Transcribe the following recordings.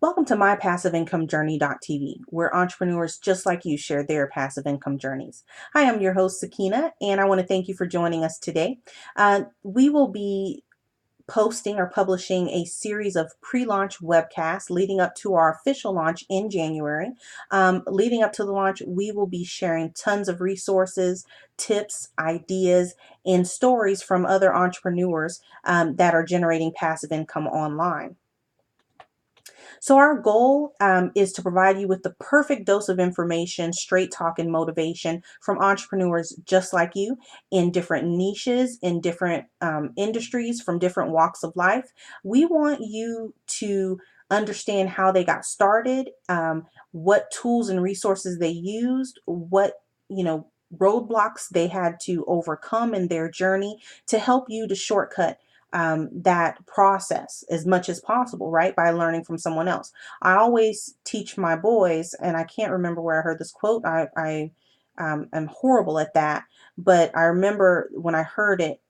Welcome to mypassiveincomejourney.tv, where entrepreneurs just like you share their passive income journeys. Hi, I'm your host, Sakina, and I want to thank you for joining us today. We will be posting or publishing a series of pre-launch webcasts leading up to our official launch in January. Leading up to the launch, we will be sharing tons of resources, tips, ideas, and stories from other entrepreneurs that are generating passive income online. So our goal is to provide you with the perfect dose of information, straight talk, and motivation from entrepreneurs just like you in different niches, in different industries, from different walks of life. We want you to understand how they got started, what tools and resources they used, what roadblocks they had to overcome in their journey to help you to shortcut that process as much as possible, right? By learning from someone else. I always teach my boys, and I can't remember where I heard this quote. I am horrible at that, but I remember when I heard it,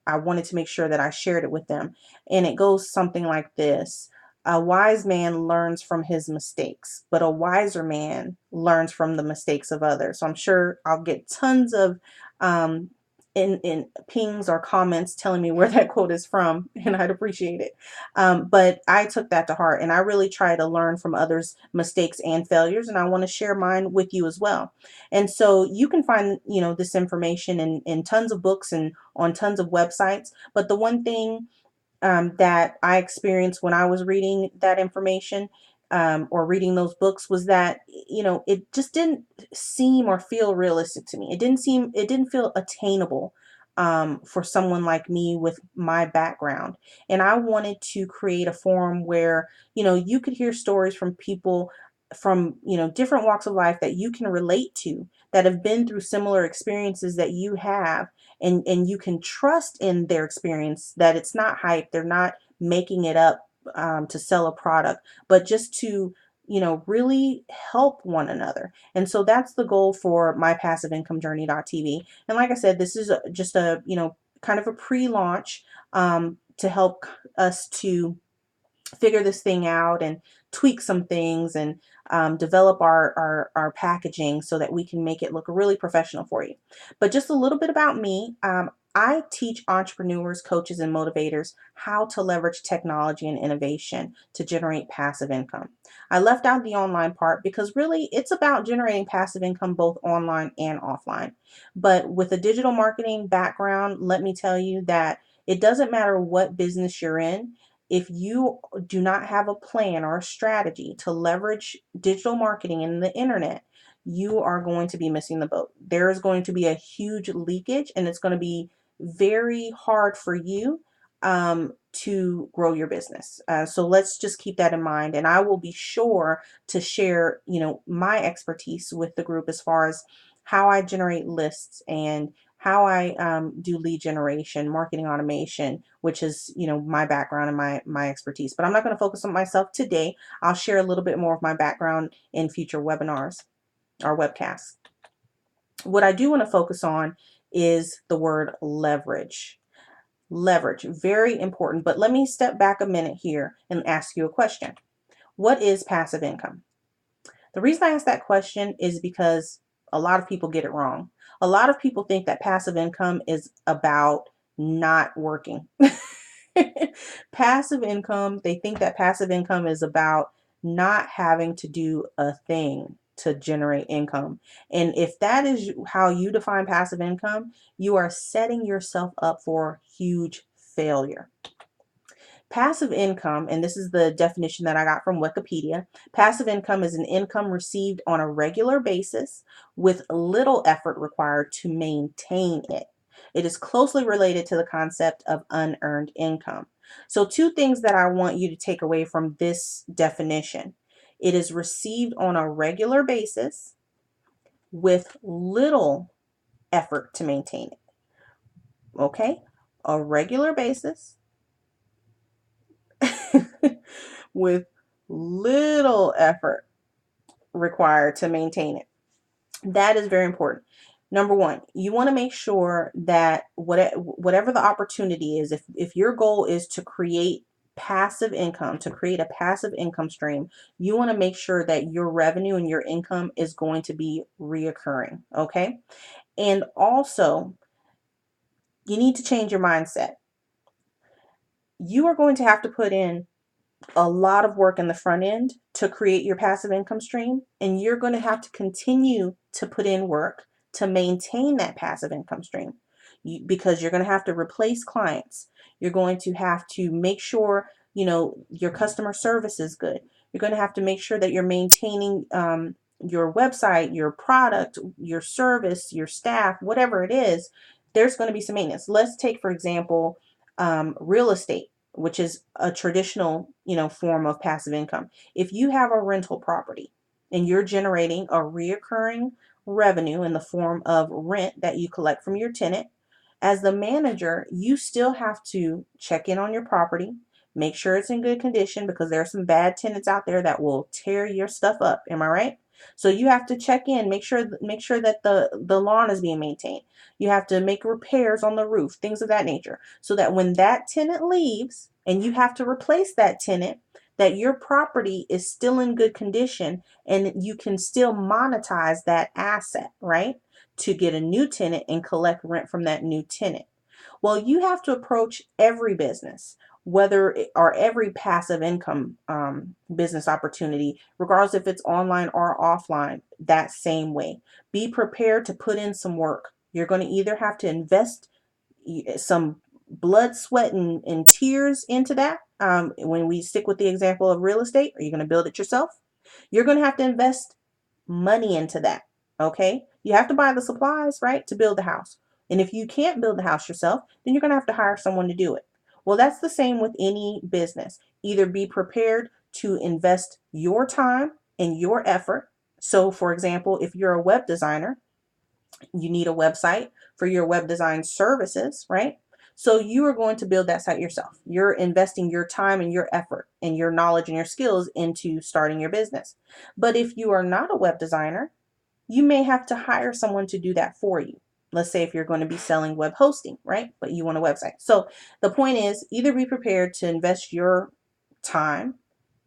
I wanted to make sure that I shared it with them. And it goes something like this. A wise man learns from his mistakes, but a wiser man learns from the mistakes of others. So I'm sure I'll get tons of um, in pings or comments telling me where that quote is from, and I'd appreciate it. But I took that to heart, and I really try to learn from others' mistakes and failures, and I want to share mine with you as well. And so you can find this information in tons of books and on tons of websites. But the one thing that I experienced when I was reading that information or reading those books was that it just didn't seem or feel realistic to me. It didn't feel attainable for someone like me with my background. And I wanted to create a forum where you could hear stories from people from different walks of life that you can relate to, that have been through similar experiences that you have, and you can trust in their experience, that it's not hype, they're not making it up to sell a product, but just to really help one another. And so that's the goal for mypassiveincomejourney.tv. And like I said, this is just a kind of a pre-launch to help us to figure this thing out and tweak some things and develop our packaging so that we can make it look really professional for you. But just a little bit about me. I teach entrepreneurs, coaches, and motivators how to leverage technology and innovation to generate passive income. I left out the online part because really it's about generating passive income both online and offline. But with a digital marketing background, let me tell you that it doesn't matter what business you're in. If you do not have a plan or a strategy to leverage digital marketing and the internet, you are going to be missing the boat. There is going to be a huge leakage, and it's going to be very hard for you to grow your business. So let's just keep that in mind. And I will be sure to share, my expertise with the group as far as how I generate lists and how I do lead generation, marketing automation, which is my background and my expertise. But I'm not going to focus on myself today. I'll share a little bit more of my background in future webinars or webcasts. What I do want to focus on is the word leverage. Leverage, very important. But let me step back a minute here and ask you a question. What is passive income? The reason I ask that question is because a lot of people get it wrong. A lot of people think that passive income is about not working. Passive income, they think that passive income is about not having to do a thing to generate income. And if that is how you define passive income, you are setting yourself up for huge failure. Passive income, and this is the definition that I got from Wikipedia. Passive income is an income received on a regular basis with little effort required to maintain it. It is closely related to the concept of unearned income. So, two things that I want you to take away from this definition: it is received on a regular basis with little effort to maintain it. Okay? A regular basis with little effort required to maintain it. That is very important. Number one, you want to make sure that whatever the opportunity is, if your goal is to create passive income, to create a passive income stream, you want to make sure that your revenue and your income is going to be reoccurring. Okay. And also, you need to change your mindset. You are going to have to put in a lot of work in the front end to create your passive income stream, and you're going to have to continue to put in work to maintain that passive income stream, because you're going to have to replace clients. You're going to have to make sure your customer service is good. You're going to have to make sure that you're maintaining your website, your product, your service, your staff, whatever it is. There's going to be some maintenance. Let's take, for example, real estate, which is a traditional, form of passive income. If you have a rental property and you're generating a reoccurring revenue in the form of rent that you collect from your tenant, as the manager, you still have to check in on your property, make sure it's in good condition, because there are some bad tenants out there that will tear your stuff up. Am I right? So you have to check in, make sure that the lawn is being maintained. You have to make repairs on the roof, things of that nature, so that when that tenant leaves and you have to replace that tenant, that your property is still in good condition and you can still monetize that asset, right? To get a new tenant and collect rent from that new tenant. Well, you have to approach every business, or every passive income business opportunity, regardless if it's online or offline, that same way. Be prepared to put in some work. You're going to either have to invest some blood, sweat, and tears into that. When we stick with the example of real estate, are you going to build it yourself? You're going to have to invest money into that. Okay. You have to buy the supplies, right, to build the house. And if you can't build the house yourself, then you're going to have to hire someone to do it. Well, that's the same with any business. Either be prepared to invest your time and your effort. So, for example, if you're a web designer, you need a website for your web design services, right? So you are going to build that site yourself. You're investing your time and your effort and your knowledge and your skills into starting your business. But if you are not a web designer, you may have to hire someone to do that for you. Let's say if you're going to be selling web hosting, right? But you want a website. So the point is, either be prepared to invest your time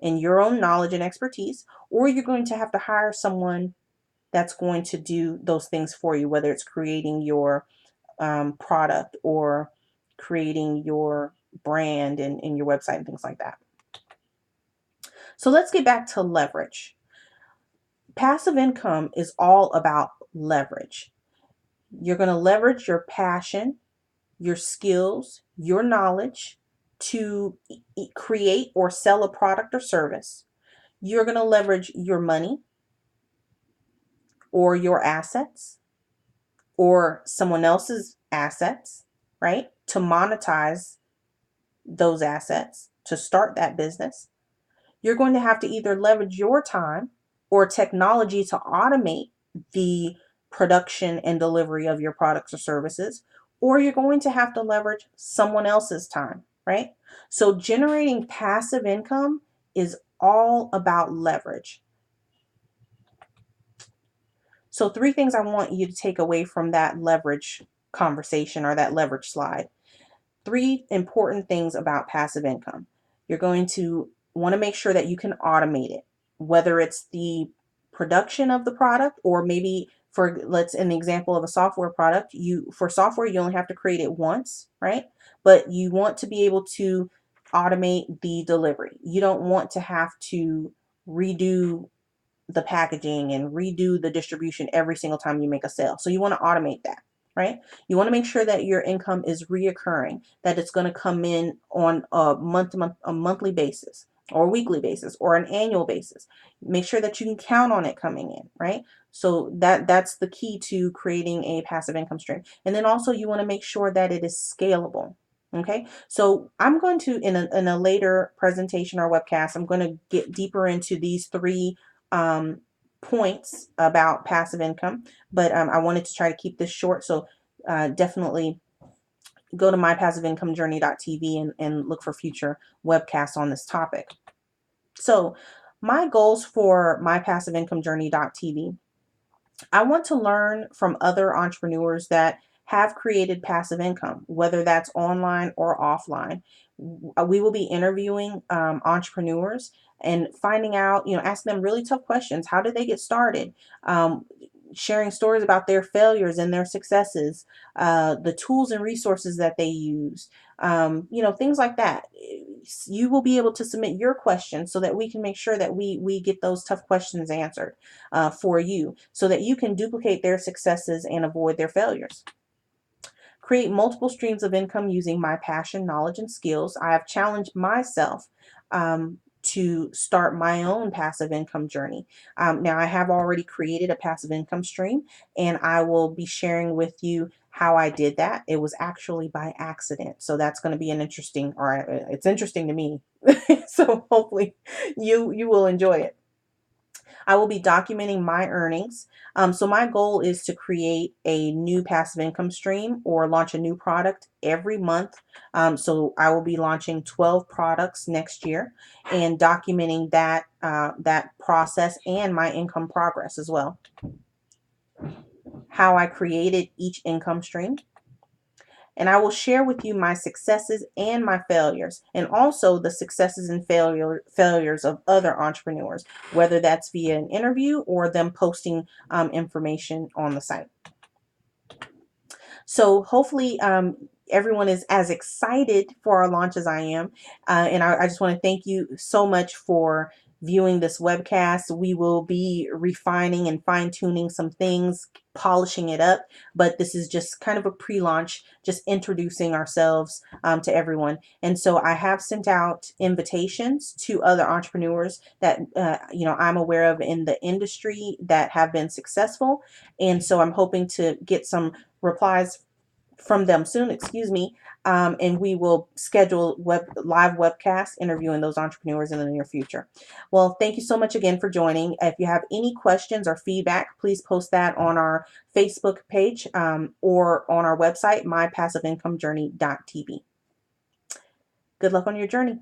and your own knowledge and expertise, or you're going to have to hire someone that's going to do those things for you, whether it's creating your product or creating your brand and your website and things like that. So let's get back to leverage. Passive income is all about leverage. You're going to leverage your passion, your skills, your knowledge to create or sell a product or service. You're going to leverage your money or your assets or someone else's assets, right, to monetize those assets to start that business. You're going to have to either leverage your time or technology to automate the production and delivery of your products or services, or you're going to have to leverage someone else's time, right? So generating passive income is all about leverage. So 3 things I want you to take away from that leverage conversation or that leverage slide. 3 important things about passive income. You're going to want to make sure that you can automate it, whether it's the production of the product, or maybe for, let's, in the example of a software product, for software, you only have to create it once, right? But you want to be able to automate the delivery. You don't want to have to redo the packaging and redo the distribution every single time you make a sale. So you want to automate that, right? You want to make sure that your income is reoccurring, that it's going to come in on a monthly basis or a weekly basis or an annual basis. Make sure that you can count on it coming in, right? So that's the key to creating a passive income stream. And then also you want to make sure that it is scalable. Okay, so I'm going to, in a later presentation or webcast, I'm going to get deeper into these 3 points about passive income, but I wanted to try to keep this short. So definitely go to mypassiveincomejourney.tv and look for future webcasts on this topic. So my goals for mypassiveincomejourney.tv, I want to learn from other entrepreneurs that have created passive income, whether that's online or offline. We will be interviewing entrepreneurs and finding out, ask them really tough questions. How did they get started? Um, Sharing stories about their failures and their successes, the tools and resources that they use, things like that. You will be able to submit your questions so that we can make sure that we get those tough questions answered for you, so that you can duplicate their successes and avoid their failures. Create multiple streams of income using my passion, knowledge, and skills. I have challenged myself to start my own passive income journey. Now, I have already created a passive income stream, and I will be sharing with you how I did that. It was actually by accident. So that's going to be it's interesting to me. So hopefully you will enjoy it. I will be documenting my earnings. So my goal is to create a new passive income stream or launch a new product every month. So I will be launching 12 products next year and documenting that process and my income progress as well. How I created each income stream, and I will share with you my successes and my failures, and also the successes and failures of other entrepreneurs, whether that's via an interview or them posting information on the site. So hopefully everyone is as excited for our launch as I am. And I just want to thank you so much for viewing this webcast. We will be refining and fine tuning some things, polishing it up, but this is just kind of a pre-launch, just introducing ourselves to everyone. And so I have sent out invitations to other entrepreneurs that I'm aware of in the industry that have been successful. And so I'm hoping to get some replies from them soon, excuse me, and we will schedule live webcasts interviewing those entrepreneurs in the near future. Well, thank you so much again for joining. If you have any questions or feedback, please post that on our Facebook page or on our website, mypassiveincomejourney.tv. Good luck on your journey.